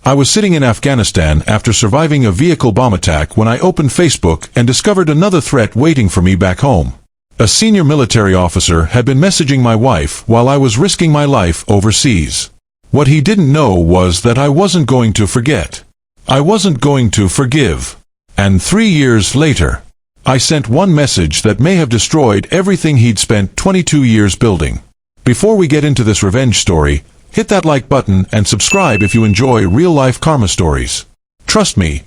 I was sitting in Afghanistan after surviving a vehicle bomb attack when I opened Facebook and discovered another threat waiting for me back home. A senior military officer had been messaging my wife while I was risking my life overseas. What he didn't know was that I wasn't going to forget. I wasn't going to forgive. And 3 years later, I sent one message that may have destroyed everything he'd spent 22 years building. Before we get into this revenge story, hit that like button and subscribe if you enjoy real-life karma stories. Trust me,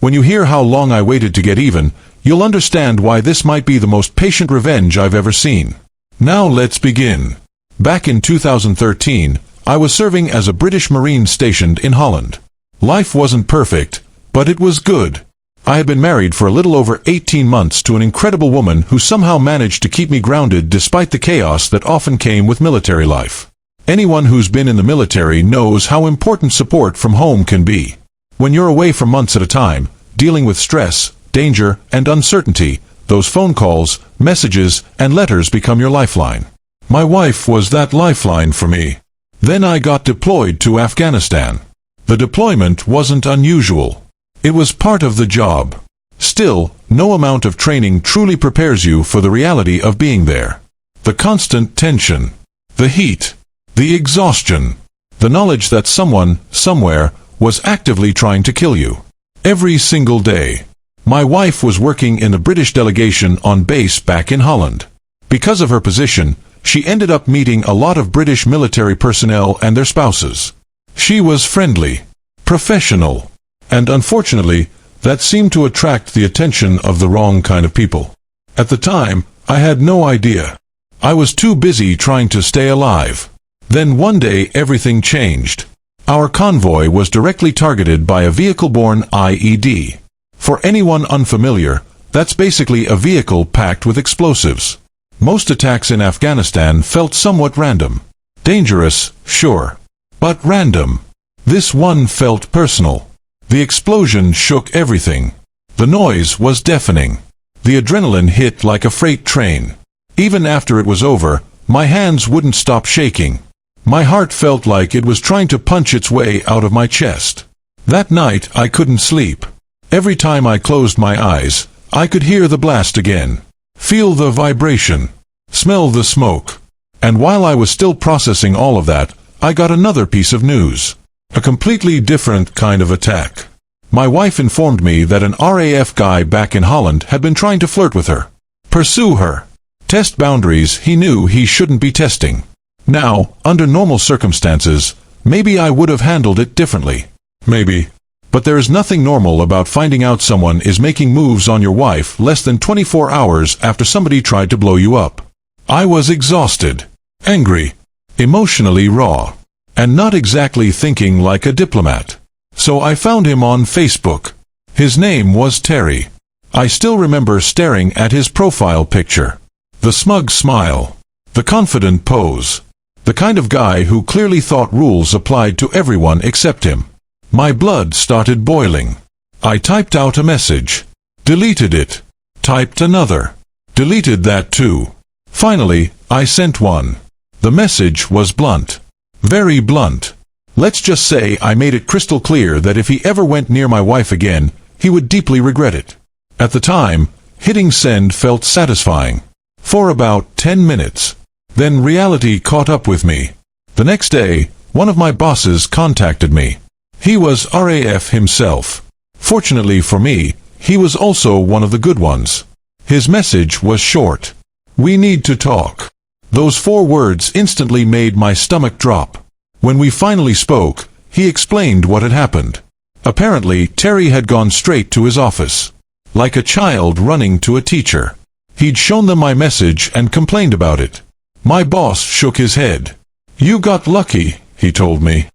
when you hear how long I waited to get even, you'll understand why this might be the most patient revenge I've ever seen. Now let's begin. Back in 2013, I was serving as a British Marine stationed in Holland. Life wasn't perfect, but it was good. I had been married for a little over 18 months to an incredible woman who somehow managed to keep me grounded despite the chaos that often came with military life. Anyone who's been in the military knows how important support from home can be. When you're away for months at a time, dealing with stress, danger, and uncertainty, those phone calls, messages, and letters become your lifeline. My wife was that lifeline for me. Then I got deployed to Afghanistan. The deployment wasn't unusual. It was part of the job. Still, no amount of training truly prepares you for the reality of being there. The constant tension, the heat, the exhaustion, the knowledge that someone, somewhere, was actively trying to kill you. Every single day. My wife was working in the British delegation on base back in Holland. Because of her position, she ended up meeting a lot of British military personnel and their spouses. She was friendly, professional, and unfortunately, that seemed to attract the attention of the wrong kind of people. At the time, I had no idea. I was too busy trying to stay alive. Then one day everything changed. Our convoy was directly targeted by a vehicle-borne IED. For anyone unfamiliar, that's basically a vehicle packed with explosives. Most attacks in Afghanistan felt somewhat random. Dangerous, sure, but random. This one felt personal. The explosion shook everything. The noise was deafening. The adrenaline hit like a freight train. Even after it was over, my hands wouldn't stop shaking. My heart felt like it was trying to punch its way out of my chest. That night I couldn't sleep. Every time I closed my eyes, I could hear the blast again, feel the vibration, smell the smoke. And while I was still processing all of that, I got another piece of news. A completely different kind of attack. My wife informed me that an RAF guy back in Holland had been trying to flirt with her, pursue her, test boundaries he knew he shouldn't be testing. Now, under normal circumstances, maybe I would have handled it differently. Maybe. But there is nothing normal about finding out someone is making moves on your wife less than 24 hours after somebody tried to blow you up. I was exhausted, angry, emotionally raw, and not exactly thinking like a diplomat. So I found him on Facebook. His name was Terry. I still remember staring at his profile picture. The smug smile. The confident pose. The kind of guy who clearly thought rules applied to everyone except him. My blood started boiling. I typed out a message. Deleted it. Typed another. Deleted that too. Finally, I sent one. The message was blunt. Very blunt. Let's just say I made it crystal clear that if he ever went near my wife again, he would deeply regret it. At the time, hitting send felt satisfying. For about 10 minutes. Then reality caught up with me. The next day, one of my bosses contacted me. He was RAF himself. Fortunately for me, he was also one of the good ones. His message was short. We need to talk. Those 4 words instantly made my stomach drop. When we finally spoke, he explained what had happened. Apparently, Terry had gone straight to his office. Like a child running to a teacher. He'd shown them my message and complained about it. My boss shook his head. You got lucky, he told me.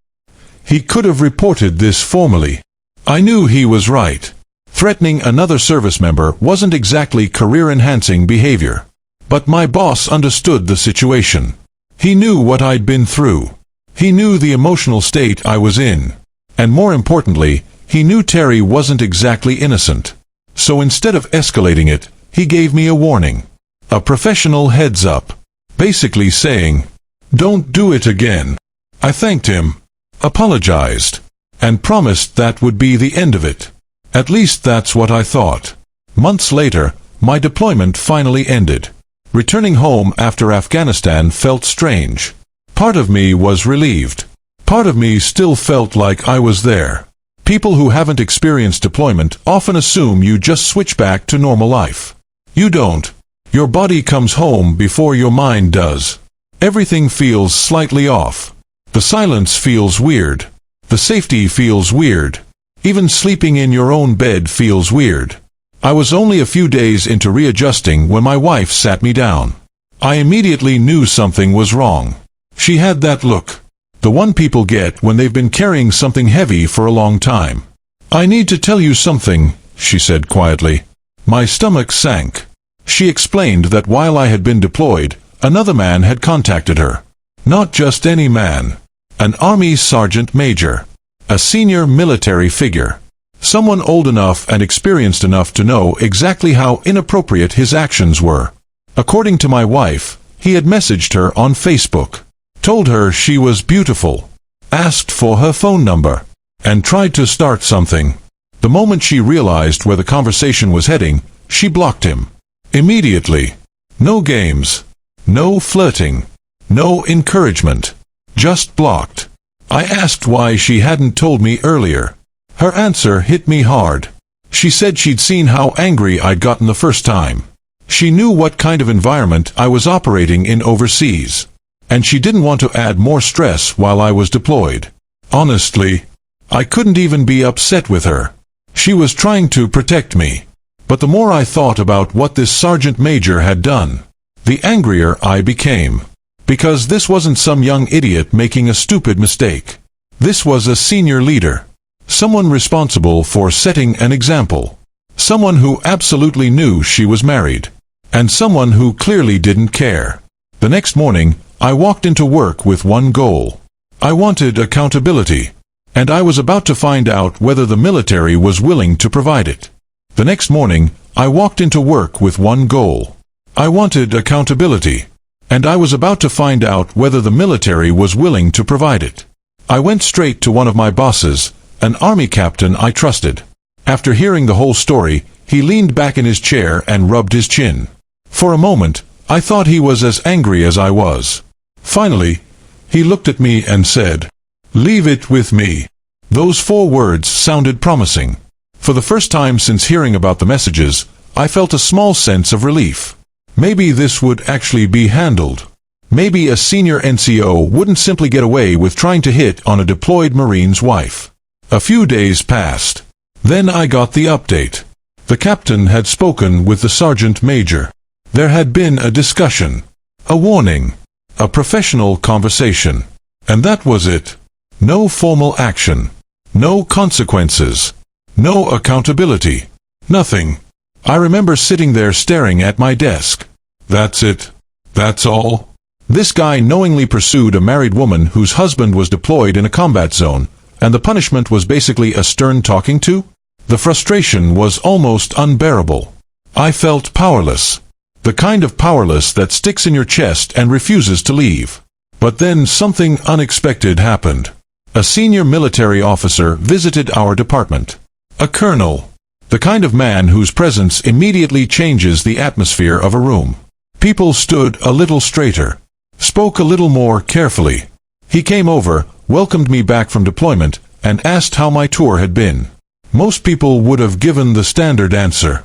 He could have reported this formally. I knew he was right. Threatening another service member wasn't exactly career-enhancing behavior. But my boss understood the situation. He knew what I'd been through. He knew the emotional state I was in. And more importantly, he knew Terry wasn't exactly innocent. So instead of escalating it, he gave me a warning. A professional heads-up. Basically saying, don't do it again. I thanked him. Apologized. and promised that would be the end of it. At least that's what I thought. Months later, my deployment finally ended. Returning home after Afghanistan felt strange. Part of me was relieved. Part of me still felt like I was there. People who haven't experienced deployment often assume you just switch back to normal life. You don't. Your body comes home before your mind does. Everything feels slightly off. The silence feels weird. The safety feels weird. Even sleeping in your own bed feels weird. I was only a few days into readjusting when my wife sat me down. I immediately knew something was wrong. She had that look. The one people get when they've been carrying something heavy for a long time. "I need to tell you something," she said quietly. My stomach sank. She explained that while I had been deployed, another man had contacted her. Not just any man. An Army Sergeant Major. A senior military figure. Someone old enough and experienced enough to know exactly how inappropriate his actions were. According to my wife, he had messaged her on Facebook, told her she was beautiful, asked for her phone number, and tried to start something. The moment she realized where the conversation was heading, she blocked him. Immediately. No games. No flirting. No encouragement. Just blocked. I asked why she hadn't told me earlier. Her answer hit me hard. She said she'd seen how angry I'd gotten the first time. She knew what kind of environment I was operating in overseas. And she didn't want to add more stress while I was deployed. Honestly, I couldn't even be upset with her. She was trying to protect me. But the more I thought about what this Sergeant Major had done, the angrier I became. Because this wasn't some young idiot making a stupid mistake. This was a senior leader. Someone responsible for setting an example. Someone who absolutely knew she was married. And someone who clearly didn't care. The next morning, I walked into work with one goal. I wanted accountability. And I was about to find out whether the military was willing to provide it. The next morning, I walked into work with one goal. I wanted accountability. And I was about to find out whether the military was willing to provide it. I went straight to one of my bosses, an army captain I trusted. After hearing the whole story, he leaned back in his chair and rubbed his chin. For a moment, I thought he was as angry as I was. Finally, he looked at me and said, "Leave it with me." Those 4 words sounded promising. For the first time since hearing about the messages, I felt a small sense of relief. Maybe this would actually be handled. Maybe a senior NCO wouldn't simply get away with trying to hit on a deployed Marine's wife. A few days passed. Then I got the update. The captain had spoken with the Sergeant Major. There had been a discussion. A warning. A professional conversation. And that was it. No formal action. No consequences. No accountability. Nothing. I remember sitting there staring at my desk. That's it. That's all. This guy knowingly pursued a married woman whose husband was deployed in a combat zone, and the punishment was basically a stern talking to? The frustration was almost unbearable. I felt powerless. The kind of powerless that sticks in your chest and refuses to leave. But then something unexpected happened. A senior military officer visited our department. A colonel. The kind of man whose presence immediately changes the atmosphere of a room. People stood a little straighter. Spoke a little more carefully. He came over, welcomed me back from deployment, and asked how my tour had been. Most people would have given the standard answer.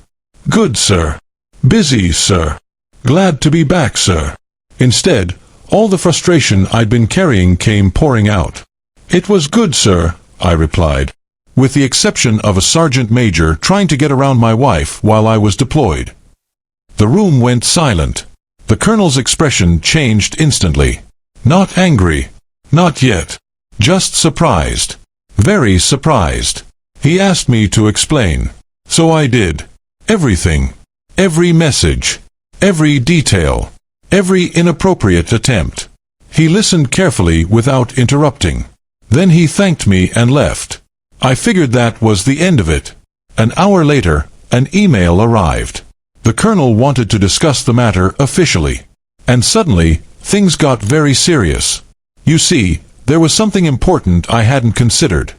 "Good, sir." "Busy, sir." "Glad to be back, sir." Instead, all the frustration I'd been carrying came pouring out. "It was good, sir," I replied. With the exception of a sergeant major trying to get around my wife while I was deployed. The room went silent. The colonel's expression changed instantly. Not angry. Not yet. Just surprised. Very surprised. He asked me to explain. So I did. Everything. Every message. Every detail. Every inappropriate attempt. He listened carefully without interrupting. Then he thanked me and left. I figured that was the end of it. An hour later, an email arrived. The colonel wanted to discuss the matter officially. And suddenly, things got very serious. You see, there was something important I hadn't considered.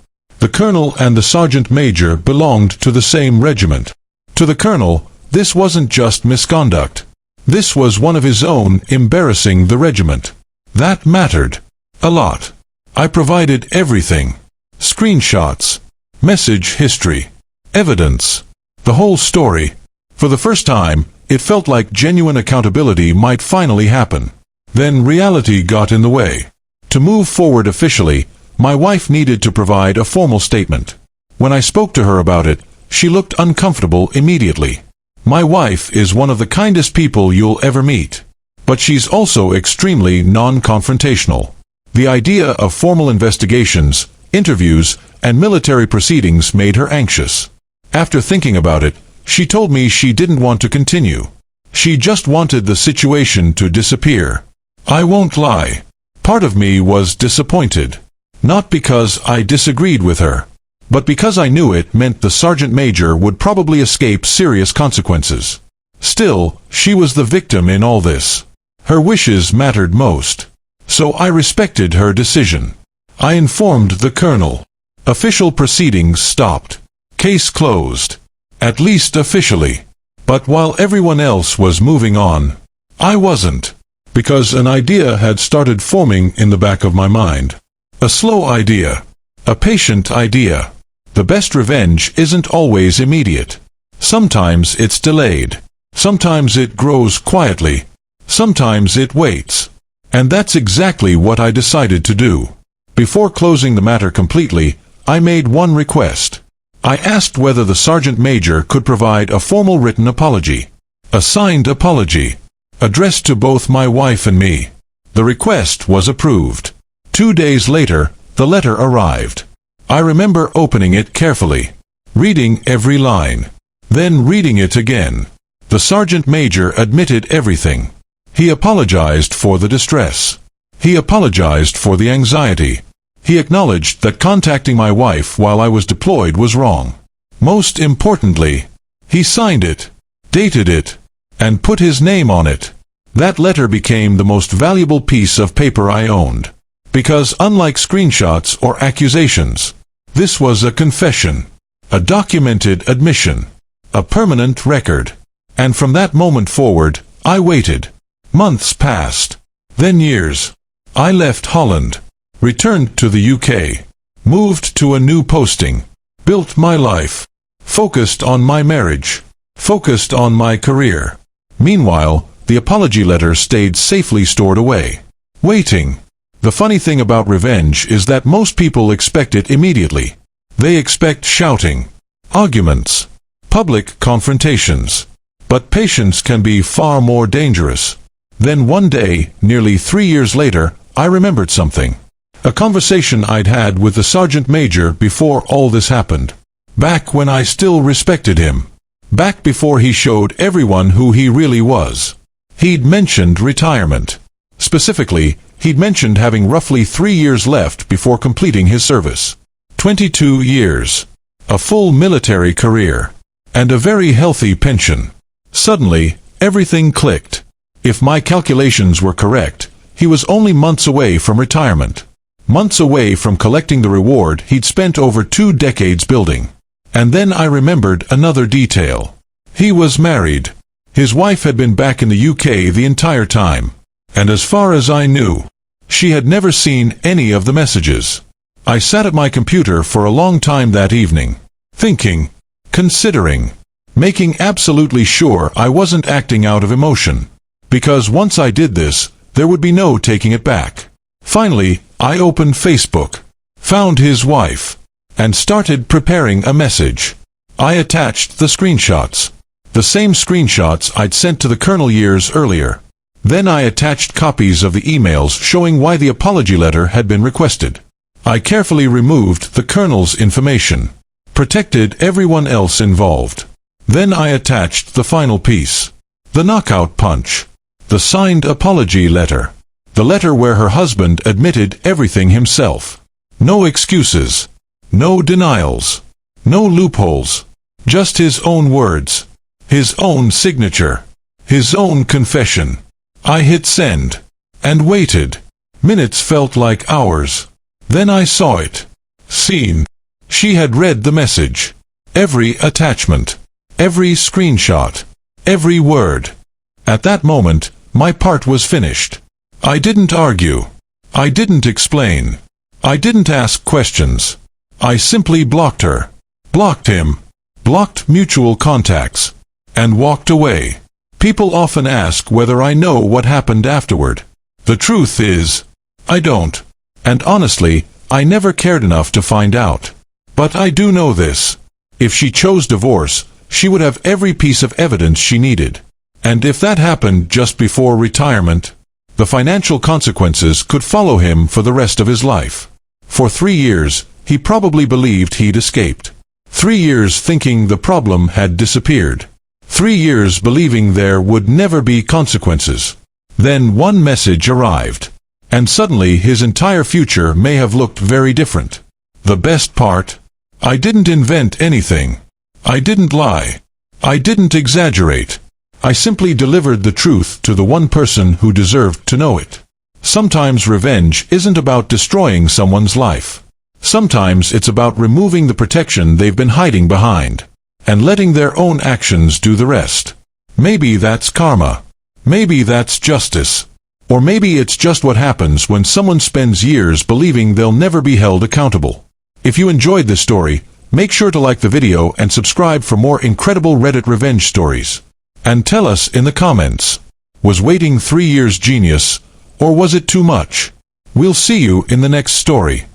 The colonel and the sergeant major belonged to the same regiment. To the colonel, this wasn't just misconduct. This was one of his own embarrassing the regiment. That mattered a lot. I provided everything. Screenshots, message history, evidence, the whole story. For the first time, it felt like genuine accountability might finally happen. Then reality got in the way. To move forward officially, my wife needed to provide a formal statement. When I spoke to her about it, she looked uncomfortable immediately. My wife is one of the kindest people you'll ever meet. But she's also extremely non-confrontational. The idea of formal investigations, interviews, and military proceedings made her anxious. After thinking about it, she told me she didn't want to continue. She just wanted the situation to disappear. I won't lie. Part of me was disappointed. Not because I disagreed with her, but because I knew it meant the sergeant major would probably escape serious consequences. Still, she was the victim in all this. Her wishes mattered most. So I respected her decision. I informed the colonel. Official proceedings stopped. Case closed. At least officially. But while everyone else was moving on, I wasn't. Because an idea had started forming in the back of my mind. A slow idea. A patient idea. The best revenge isn't always immediate. Sometimes it's delayed. Sometimes it grows quietly. Sometimes it waits. And that's exactly what I decided to do. Before closing the matter completely, I made one request. I asked whether the sergeant major could provide a formal written apology. A signed apology. Addressed to both my wife and me. The request was approved. 2 days later, the letter arrived. I remember opening it carefully, reading every line, then reading it again. The sergeant major admitted everything. He apologized for the distress. He apologized for the anxiety. He acknowledged that contacting my wife while I was deployed was wrong. Most importantly, he signed it, dated it, and put his name on it. That letter became the most valuable piece of paper I owned. Because unlike screenshots or accusations, this was a confession, a documented admission, a permanent record. And from that moment forward, I waited. Months passed. Then years. I left Holland, returned to the UK, moved to a new posting, built my life, focused on my marriage, focused on my career. Meanwhile, the apology letter stayed safely stored away, waiting. The funny thing about revenge is that most people expect it immediately. They expect shouting, arguments, public confrontations. But patience can be far more dangerous. Then one day, nearly 3 years later, I remembered something. A conversation I'd had with the sergeant major before all this happened. Back when I still respected him. Back before he showed everyone who he really was. He'd mentioned retirement. Specifically, he'd mentioned having roughly 3 years left before completing his service. 22 years. A full military career. And a very healthy pension. Suddenly, everything clicked. If my calculations were correct, he was only months away from retirement. Months away from collecting the reward he'd spent over 2 decades building. And then I remembered another detail. He was married. His wife had been back in the UK the entire time. And as far as I knew, she had never seen any of the messages. I sat at my computer for a long time that evening, thinking, considering, making absolutely sure I wasn't acting out of emotion. Because once I did this, there would be no taking it back. Finally, I opened Facebook, found his wife, and started preparing a message. I attached the screenshots. The same screenshots I'd sent to the colonel years earlier. Then I attached copies of the emails showing why the apology letter had been requested. I carefully removed the colonel's information, protected everyone else involved. Then I attached the final piece, the knockout punch, the signed apology letter, the letter where her husband admitted everything himself. No excuses, no denials, no loopholes, just his own words, his own signature, his own confession. I hit send, and waited. Minutes felt like hours. Then I saw it. Seen. She had read the message. Every attachment. Every screenshot. Every word. At that moment, my part was finished. I didn't argue. I didn't explain. I didn't ask questions. I simply blocked her. Blocked him. Blocked mutual contacts. And walked away. People often ask whether I know what happened afterward. The truth is, I don't. And honestly, I never cared enough to find out. But I do know this. If she chose divorce, she would have every piece of evidence she needed. And if that happened just before retirement, the financial consequences could follow him for the rest of his life. For 3 years, he probably believed he'd escaped. 3 years thinking the problem had disappeared. 3 years believing there would never be consequences. Then one message arrived. And suddenly his entire future may have looked very different. The best part? I didn't invent anything. I didn't lie. I didn't exaggerate. I simply delivered the truth to the one person who deserved to know it. Sometimes revenge isn't about destroying someone's life. Sometimes it's about removing the protection they've been hiding behind, and letting their own actions do the rest. Maybe that's karma. Maybe that's justice. Or maybe it's just what happens when someone spends years believing they'll never be held accountable. If you enjoyed this story, make sure to like the video and subscribe for more incredible Reddit revenge stories. And tell us in the comments, was waiting 3 years genius, or was it too much? We'll see you in the next story.